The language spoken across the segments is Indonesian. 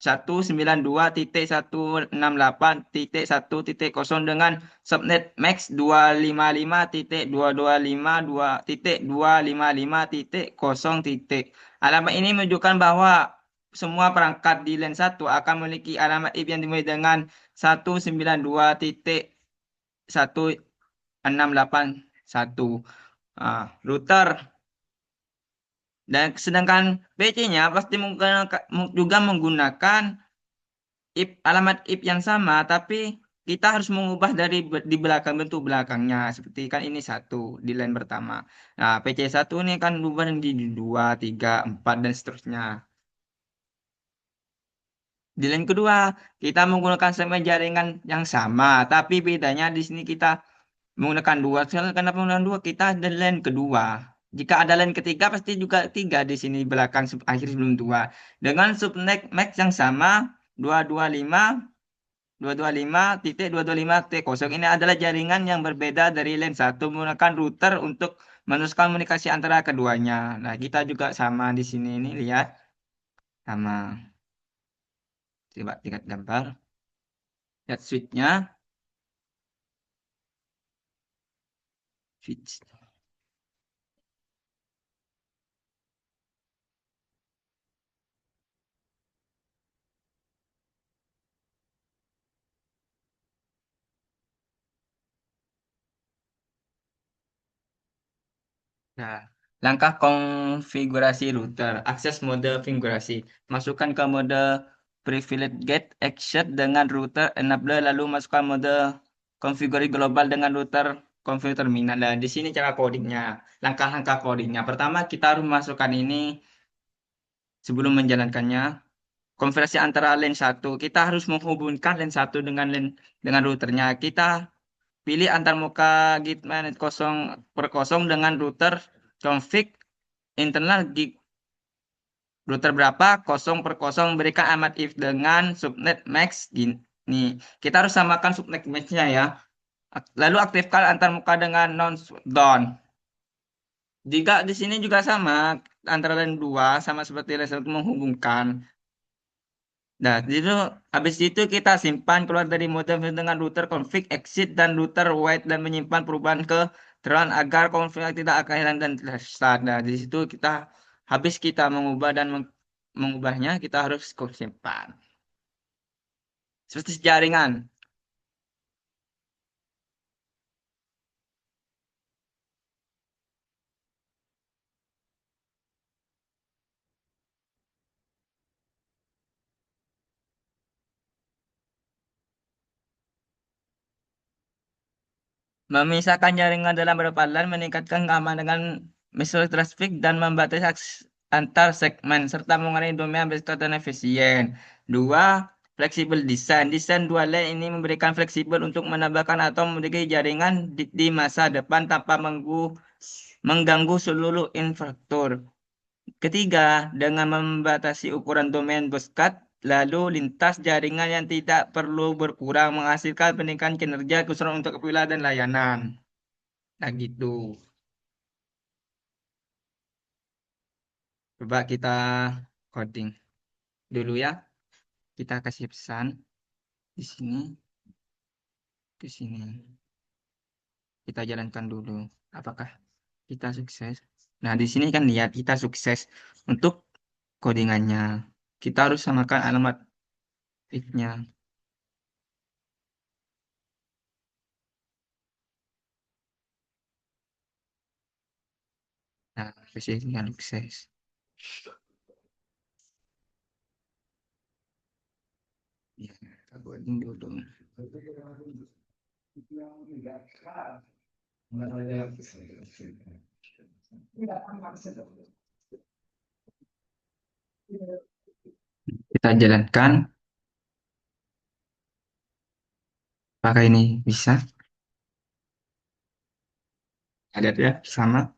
192.168.1.0 dengan subnet max 255.2.255.255. Alamat ini menunjukkan bahwa semua perangkat di LAN 1 akan memiliki alamat IP yang dimulai dengan 192.168.1. Router dan sedangkan PC-nya pasti juga menggunakan alamat IP yang sama, tapi kita harus mengubah dari di belakang bentuk belakangnya. Seperti kan ini satu di line pertama. Nah, PC satu ini kan ubah di dua, tiga, empat dan seterusnya. Di line kedua, kita menggunakan segmen jaringan yang sama, tapi bedanya di sini kita menggunakan dua. Kenapa menggunakan dua? Kita ada line kedua. Jika ada line ketiga, pasti juga tiga di sini belakang akhir sebelum dua. Dengan subnet max yang sama, 225.225.225.0. Ini adalah jaringan yang berbeda dari LAN satu menggunakan router untuk meneruskan komunikasi antara keduanya. Nah, kita juga sama di sini ini lihat sama. Coba lihat gambar. Lihat switch-nya. Switch. Nah, langkah konfigurasi router, akses mode konfigurasi. Masukkan ke mode privilege get exit dengan router enable lalu masukkan mode konfigurasi global dengan router konfigurasi terminal. Nah, di sini cara codingnya. Langkah-langkah codingnya. Pertama, kita harus masukkan ini sebelum menjalankannya. Konversi antara LAN satu. Kita harus menghubungkan LAN satu dengan routernya. Kita pilih antar muka git manet kosong per kosong dengan router config internal gig router berapa kosong per kosong berikan alamat if dengan subnet max gini. Kita harus samakan subnet maxnya ya. Lalu aktifkan antar muka dengan non down. Jika di sini juga sama antara LAN 2 sama seperti LAN 1 menghubungkan. Nah, itu habis itu kita simpan keluar dari modem dengan router config exit dan router wait dan menyimpan perubahan ke run agar konfig tidak akan hilang dan restart. Nah, di situ kita habis kita mengubah dan mengubahnya kita harus simpan. Seperti jaringan. Memisahkan jaringan dalam beberapa LAN meningkatkan keamanan dengan misal traffic dan membatasi akses antar segmen serta mengurangi domain berkaitan efisien. Dua, fleksibel desain. Desain dua LAN ini memberikan fleksibel untuk menambahkan atau memiliki jaringan di masa depan tanpa mengganggu seluruh infrastruktur. Ketiga, dengan membatasi ukuran domain boskat, lalu lintas jaringan yang tidak perlu berkurang menghasilkan peningkatan kinerja keseluruhan untuk kepilah dan layanan. Nah gitu. Coba kita coding dulu ya. Kita kasih pesan di sini, ke sini. Kita jalankan dulu. Apakah kita sukses? Nah, di sini kan lihat kita sukses untuk codingannya. Kita harus samakan alamat IP-nya. Nah, sukses sukses. Ya, kita coding dulu. Kita jalankan. Apakah ini bisa? Ada ya, sama.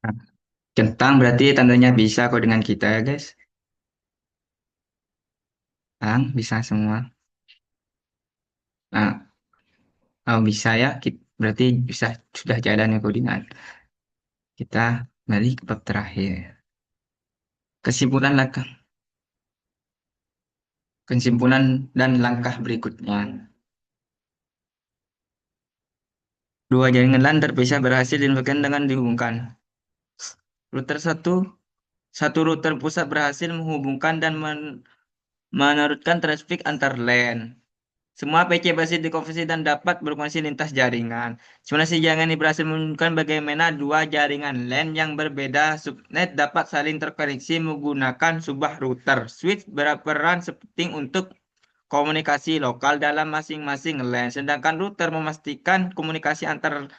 Nah, centang berarti tandanya bisa kok dengan kita ya guys. bisa semua. Nah, kalau bisa ya, berarti bisa sudah jalan ya koordinat. Kita balik ke bab terakhir. Kesimpulan langkah, kesimpulan dan langkah berikutnya. Dua jaringan LAN terpisah berhasil diinfokan dengan dihubungkan. Router satu router pusat berhasil menghubungkan dan meneruskan traffic antar LAN. Semua PC berhasil dikonversi dan dapat berkoneksi lintas jaringan. Simulasi jaringan ini berhasil menunjukkan bagaimana dua jaringan LAN yang berbeda subnet dapat saling terkoneksi menggunakan sebuah router. Switch berperan penting untuk komunikasi lokal dalam masing-masing LAN, sedangkan router memastikan komunikasi antar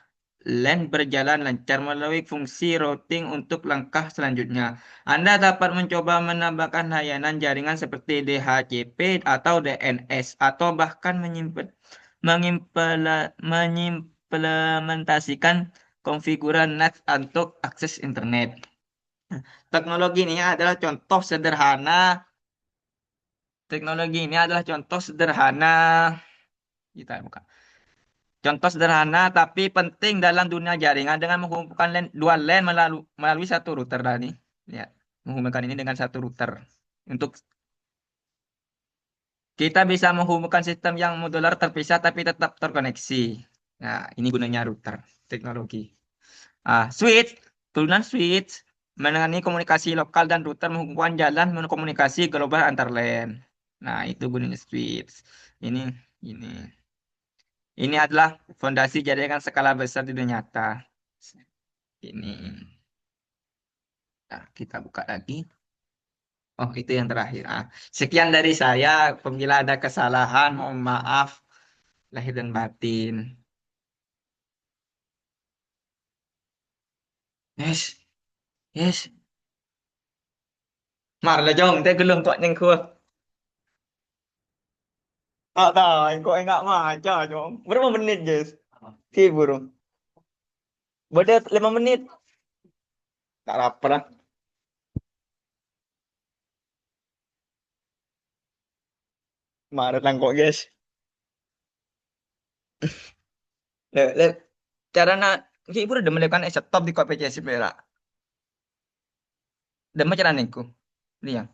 LAN berjalan lancar melalui fungsi routing untuk langkah selanjutnya. Anda dapat mencoba menambahkan layanan jaringan seperti DHCP atau DNS atau bahkan mengimplementasikan konfiguran NAT untuk akses internet. Teknologi ini adalah contoh sederhana. Teknologi ini adalah contoh sederhana. Kita buka. Contoh sederhana tapi penting dalam dunia jaringan dengan menghubungkan dua LAN melalui satu router tadi. Ya, menghubungkan ini dengan satu router. Untuk kita bisa menghubungkan sistem yang modular terpisah tapi tetap terkoneksi. Nah, ini gunanya router teknologi. Switch, turunan switch menangani komunikasi lokal dan router menghubungkan jalan komunikasi global antar LAN. Nah, itu gunanya switch. Ini ini. Ini adalah fondasi jaringan skala besar di dunia nyata. Ini. Nah, kita buka lagi. Oh, itu yang terakhir. Sekian dari saya. Apabila ada kesalahan, mohon maaf lahir dan batin. Yes, yes. Marah jom, teh gelung kok yang kuat. Tak tahu, kok enggak ngaca jom. Berapa menit, Jess? Oke, burung. Boleh 5 menit. Tak lapar lah. Marah lang kok, guys. Le, cara nak, ibu udah melakukan stop di KPC Sipera. Udah macam mana, Liang?